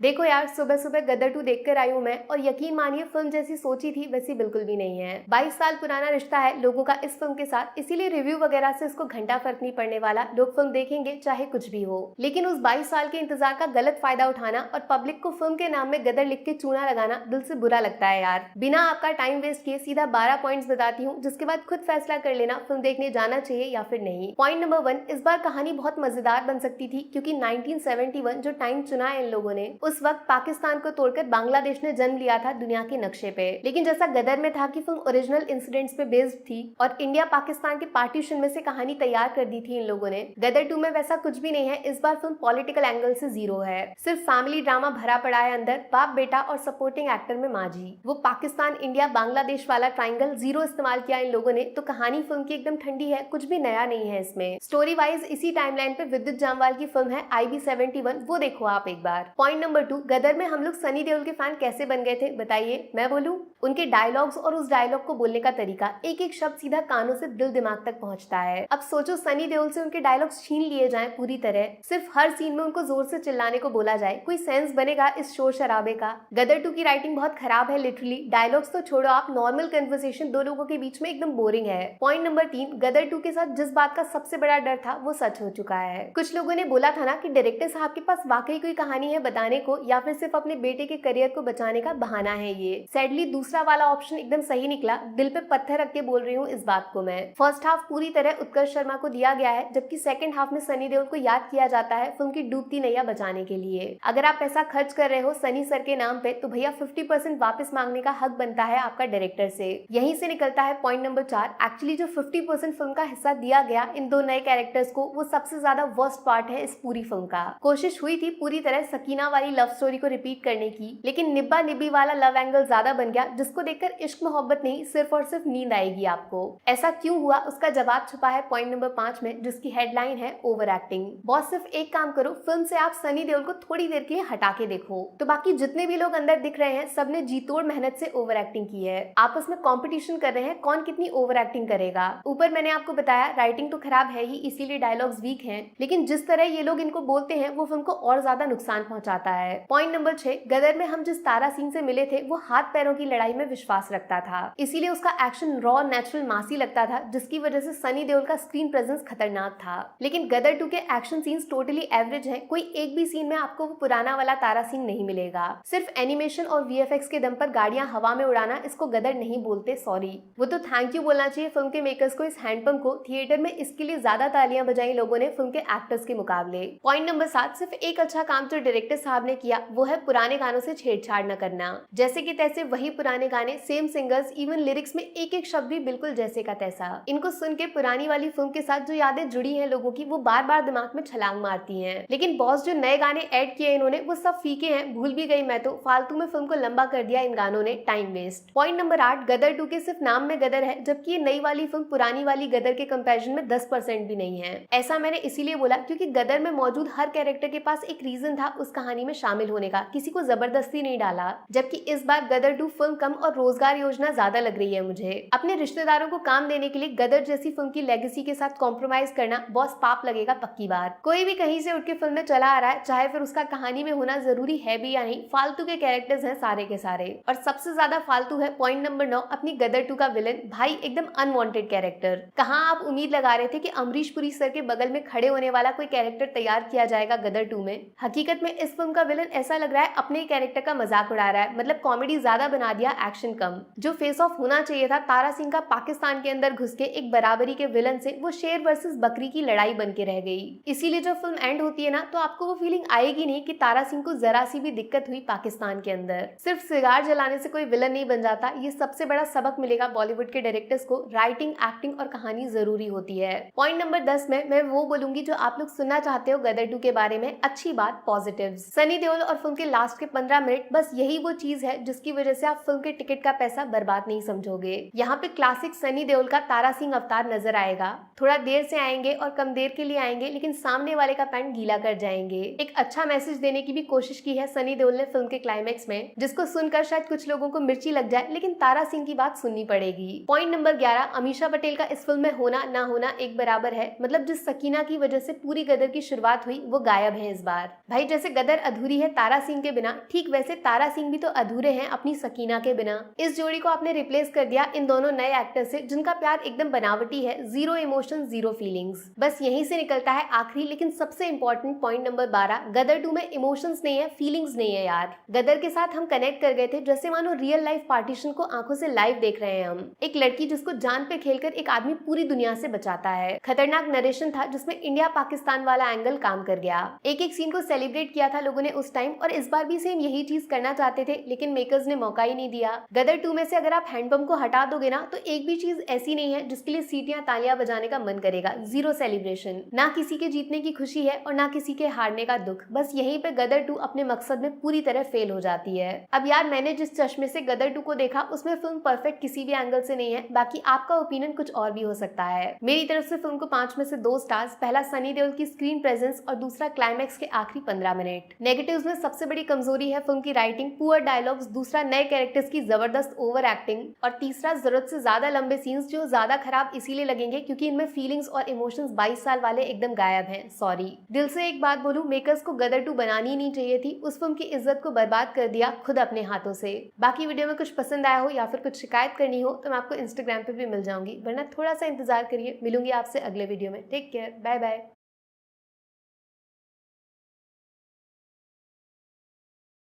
देखो यार, सुबह सुबह गदर 2 देखकर आई हूँ मैं, और यकीन मानिए फिल्म जैसी सोची थी वैसी बिल्कुल भी नहीं है। 22 साल पुराना रिश्ता है लोगों का इस फिल्म के साथ, इसीलिए रिव्यू वगैरह से इसको घंटा फर्क नहीं पड़ने वाला। लोग फिल्म देखेंगे चाहे कुछ भी हो। लेकिन उस 22 साल के इंतजार का गलत फायदा उठाना और पब्लिक को फिल्म के नाम में गदर लिख के चूना लगाना दिल से बुरा लगता है यार। बिना आपका टाइम वेस्ट किए सीधा 12 पॉइंट्स बताती हूँ, जिसके बाद खुद फैसला कर लेना फिल्म देखने जाना चाहिए या फिर नहीं। पॉइंट नंबर 1, इस बार कहानी बहुत मजेदार बन सकती थी, क्योंकि 1971 जो टाइम चुना है इन लोगों ने, उस वक्त पाकिस्तान को तोड़कर बांग्लादेश ने जन्म लिया था दुनिया के नक्शे पे। लेकिन जैसा गदर में था कि फिल्म ओरिजिनल इंसिडेंट्स पे बेस्ड थी और इंडिया पाकिस्तान के पार्टीशन में से कहानी तैयार कर दी थी इन लोगों ने, गदर 2 में वैसा कुछ भी नहीं है। इस बार फिल्म पॉलिटिकल एंगल से जीरो है, सिर्फ फैमिली ड्रामा भरा पड़ा है अंदर, बाप बेटा और सपोर्टिंग एक्टर में माँ जी। वो पाकिस्तान इंडिया बांग्लादेश वाला ट्राइंगल जीरो इस्तेमाल किया इन लोगों ने, तो कहानी फिल्म की एकदम ठंडी है, कुछ भी नया नहीं है इसमें। स्टोरी वाइज इसी टाइमलाइन पे विद्युत जामवाल की फिल्म है IB71, वो देखो आप एक बार। पॉइंट नंबर 2, गदर में हम लोग सनी देओल के फैन कैसे बन गए थे बताइए, मैं बोलूं? उनके डायलॉग्स और उस डायलॉग को बोलने का तरीका, एक एक शब्द सीधा कानों से दिल दिमाग तक पहुंचता है। अब सोचो सनी देओल से उनके डायलॉग्स छीन लिए जाएं पूरी तरह, सिर्फ हर सीन में उनको जोर से चिल्लाने को बोला जाए, कोई सेंस बनेगा इस शोर शराबे का? गदर 2 की राइटिंग बहुत खराब है लिटरली, डायलॉग्स तो छोड़ो आप, नॉर्मल कन्वर्सेशन दो लोगों के बीच में एकदम बोरिंग है। पॉइंट नंबर 3, गदर 2 के साथ जिस बात का सबसे बड़ा डर था वो सच हो चुका है। कुछ लोगों ने बोला था ना कि डायरेक्टर साहब के पास वाकई कोई कहानी है बताने को, या फिर सिर्फ अपने बेटे के करियर को बचाने का बहाना है ये। सैडली दूसरा वाला ऑप्शन एकदम सही निकला, दिल पे पत्थर रख के बोल रही हूँ इस बात को मैं। फर्स्ट हाफ पूरी तरह उत्कर्ष शर्मा को दिया गया है, जबकि सेकंड हाफ में सनी देओल को याद किया जाता है फिल्म की डूबती नैया बचाने के लिए। अगर आप पैसा खर्च कर रहे हो सनी सर के नाम पे, तो भैया 50% वापस मांगने का हक बनता है आपका डायरेक्टर से। यहीं से निकलता है पॉइंट नंबर 4, एक्चुअली जो 50% फिल्म का हिस्सा दिया गया इन दो नए कैरेक्टर्स को, वो सबसे ज्यादा वर्स्ट पार्ट है इस पूरी फिल्म का। कोशिश हुई थी पूरी तरह सकीना वाली लव स्टोरी को रिपीट करने की, लेकिन निब्बा निब्बी वाला लव एंगल ज्यादा बन गया, जिसको देखकर इश्क मोहब्बत नहीं सिर्फ और सिर्फ नींद आएगी आपको। ऐसा क्यों हुआ उसका जवाब छुपा है पॉइंट नंबर 5 में, जिसकी हेडलाइन है ओवर एक्टिंग। बॉस सिर्फ एक काम करो, फिल्म से आप सनी देओल को थोड़ी देर के लिए हटा के देखो, तो बाकी जितने भी लोग अंदर दिख रहे हैं सबने जी तोड़ मेहनत से ओवर एक्टिंग की है। आपस में कंपटीशन कर रहे हैं कौन कितनी ओवर एक्टिंग करेगा। ऊपर मैंने आपको बताया राइटिंग तो खराब है ही, इसीलिए डायलॉग्स वीक हैं, लेकिन जिस तरह ये लोग इनको बोलते हैं वो फिल्म को और ज्यादा नुकसान पहुंचाता है। पॉइंट नंबर 6, गदर में हम जिस तारा सिंह से मिले थे वो हाथ पैरों की लड़ाई में विश्वास रखता था, इसीलिए उसका एक्शन रॉ नेचुरल मासी लगता था, जिसकी वजह से सनी देओल का स्क्रीन प्रेजेंस खतरनाक था। लेकिन गदर 2 के एक्शन सीन्स टोटली एवरेज हैं, कोई एक भी सीन में आपको वो पुराना वाला तारा सिंह नहीं मिलेगा। सिर्फ एनिमेशन और VFX के दम पर गाड़ियां हवा में उड़ाना, इसको गदर नहीं बोलते, सॉरी। वो तो थैंक यू बोलना चाहिए फिल्म के मेकर्स को इस हैंडपंप को, थिएटर में इसके लिए ज्यादा तालियां बजाई लोगों ने फिल्म के एक्टर्स के मुकाबले। पॉइंट नंबर 7, सिर्फ एक अच्छा काम जो डायरेक्टर साहब ने किया वो है पुराने गानों से छेड़छाड़ न करना। जैसे कि तैसे वही पुराने गाने, सेम सिंगर्स, इवन लिरिक्स में एक एक शब्द भी बिल्कुल जैसे का तैसा। इनको सुन के पुरानी वाली फिल्म के साथ जो यादें जुड़ी हैं लोगों की, वो बार बार दिमाग में छलांग मारती हैं। लेकिन बॉस जो नए गाने ऐड किए इन्होंने वो सब फीके हैं, भूल भी गई मैं तो, फालतू में फिल्म को लंबा कर दिया इन गानों ने, टाइम वेस्ट। पॉइंट नंबर 8, गदर 2 के सिर्फ नाम में गदर है, जबकि ये नई वाली फिल्म पुरानी वाली गदर के कंपैरिजन में 10% भी नहीं है। ऐसा मैंने इसीलिए बोला क्योंकि गदर में मौजूद हर कैरेक्टर के पास एक रीजन था उस कहानी में शामिल होने का, किसी को जबरदस्ती नहीं डाला। जबकि इस बार गदर 2 फिल्म कम और रोजगार योजना ज्यादा लग रही है मुझे। अपने रिश्तेदारों को काम देने के लिए गदर जैसी फिल्म की लेगेसी के साथ कॉम्प्रोमाइज करना बॉस पाप लगेगा पक्की बार। कोई भी कहीं से उठ के फिल्म में चला आ रहा है, चाहे फिर उसका कहानी में होना जरूरी है भी या नहीं, फालतू के कैरेक्टर्स हैं सारे के सारे। और सबसे ज्यादा फालतू है पॉइंट नंबर 9, अपनी गदर 2 का विलन, भाई एकदम अनवांटेड कैरेक्टर। कहाँ आप उम्मीद लगा रहे थे कि अमरीश पुरी सर के बगल में खड़े होने वाला कोई कैरेक्टर तैयार किया जाएगा गदर 2 में? हकीकत में इस फिल्म का विलन ऐसा लग रहा है अपने ही कैरेक्टर का मजाक उड़ा रहा है, मतलब कॉमेडी ज्यादा बना दिया, एक्शन कम। जो फेस ऑफ होना चाहिए था तारा सिंह का पाकिस्तान के अंदर घुस के एक बराबरी के विलन से, वो शेर वर्सेस बकरी की लड़ाई बन के रह गई। इसीलिए जब फिल्म एंड होती है ना, तो आपको वो फीलिंग आएगी नहीं कि तारा सिंह को जरा सी भी दिक्कत हुई पाकिस्तान के अंदर। सिर्फ सिगार जलाने से कोई विलन नहीं बन जाता, ये सबसे बड़ा सबक मिलेगा बॉलीवुड के डायरेक्टर्स को, राइटिंग, एक्टिंग और कहानी जरूरी होती है। पॉइंट नंबर 10 में मैं वो बोलूंगी जो आप लोग सुनना चाहते हो गदर 2 के बारे में, अच्छी बात, पॉजिटिव्स। सनी देओल और फिल्म के लास्ट के 15 मिनट, बस यही वो चीज है जिसकी वजह से आप फिल्म के टिकट का पैसा बर्बाद नहीं समझोगे। यहाँ पे क्लासिक सनी देओल का तारा सिंह अवतार नजर आएगा, थोड़ा देर से आएंगे और कम देर के लिए आएंगे, लेकिन सामने वाले का पैंट गीला कर जाएंगे। एक अच्छा मैसेज देने की भी कोशिश की है सनी देओल ने फिल्म के क्लाइमेक्स में, जिसको सुनकर शायद कुछ लोगों को मिर्ची लग जाए, लेकिन तारा सिंह की बात सुननी पड़ेगी। पॉइंट नंबर 11, अमीषा पटेल का इस फिल्म में होना ना होना एक बराबर है, मतलब जिस सकीना की वजह से पूरी गदर की शुरुआत हुई वो गायब है इस बार। भाई जैसे गदर अधूरी अधूरी है तारा सिंह के बिना, ठीक वैसे तारा सिंह भी तो अधूरे हैं अपनी सकीना के बिना। इस जोड़ी को आपने रिप्लेस कर दिया इन दोनों नए एक्टर से जिनका प्यार एकदम बनावटी है, जीरो इमोशन जीरो फीलिंग्स। बस यहीं से निकलता है आखिरी लेकिन सबसे इंपॉर्टेंट पॉइंट नंबर 12, गदर 2 में इमोशंस नहीं है, फीलिंग्स नहीं है यार। गदर के साथ हम कनेक्ट कर गए थे जैसे मानो रियल लाइफ पार्टीशन को आंखों से लाइव देख रहे हैं हम। एक लड़की जिसको जान पे खेलकर एक आदमी पूरी दुनिया से बचाता है। खतरनाक नरेशन था जिसमें इंडिया पाकिस्तान वाला एंगल काम कर गया। एक एक सीन को सेलिब्रेट किया था लोगों ने उस टाइम, और इस बार भी सेम यही चीज करना चाहते थे लेकिन मेकर्स ने मौका ही नहीं दिया। गदर 2 में से अगर आप हैंडपंप को हटा दोगे ना तो एक भी चीज ऐसी नहीं है जिसके लिए सीटियां तालियां बजाने का मन करेगा। जीरो सेलिब्रेशन, ना किसी के जीतने की खुशी है और ना किसी के हारने का दुख। बस यहीं पे गदर 2 अपने मकसद में पूरी तरह फेल हो जाती है। अब यार मैंने जिस चश्मे से गदर 2 को देखा उसमें फिल्म परफेक्ट किसी भी एंगल से नहीं है, बाकी आपका ओपिनियन कुछ और भी हो सकता है। मेरी तरफ से फिल्म को 5 में से 2 स्टार्स, पहला सनी देओल की स्क्रीन प्रेजेंस और दूसरा क्लाइमैक्स के आखिरी 15 मिनट। नेगेटिव्स में सबसे बड़ी कमजोरी है फिल्म की राइटिंग, पुअर डायलॉग्स, दूसरा नए कैरेक्टर्स की जबरदस्त ओवर एक्टिंग और तीसरा जरूरत से ज्यादा लंबे सीन्स जो ज्यादा खराब इसीलिए लगेंगे क्योंकि इनमें फीलिंग्स और इमोशंस 22 साल वाले एकदम गायब हैं। सॉरी। दिल से एक बात बोलूं, मेकर्स को गदर 2 बनानी ही नहीं चाहिए थी, उस फिल्म की इज्जत को बर्बाद कर दिया खुद अपने हाथों से। बाकी वीडियो में कुछ पसंद आया हो या फिर कुछ शिकायत करनी हो तो मैं आपको इंस्टाग्राम पे भी मिल जाऊंगी, वरना थोड़ा सा इंतजार करिए। मिलूंगी आपसे अगले वीडियो में। Take care, bye bye.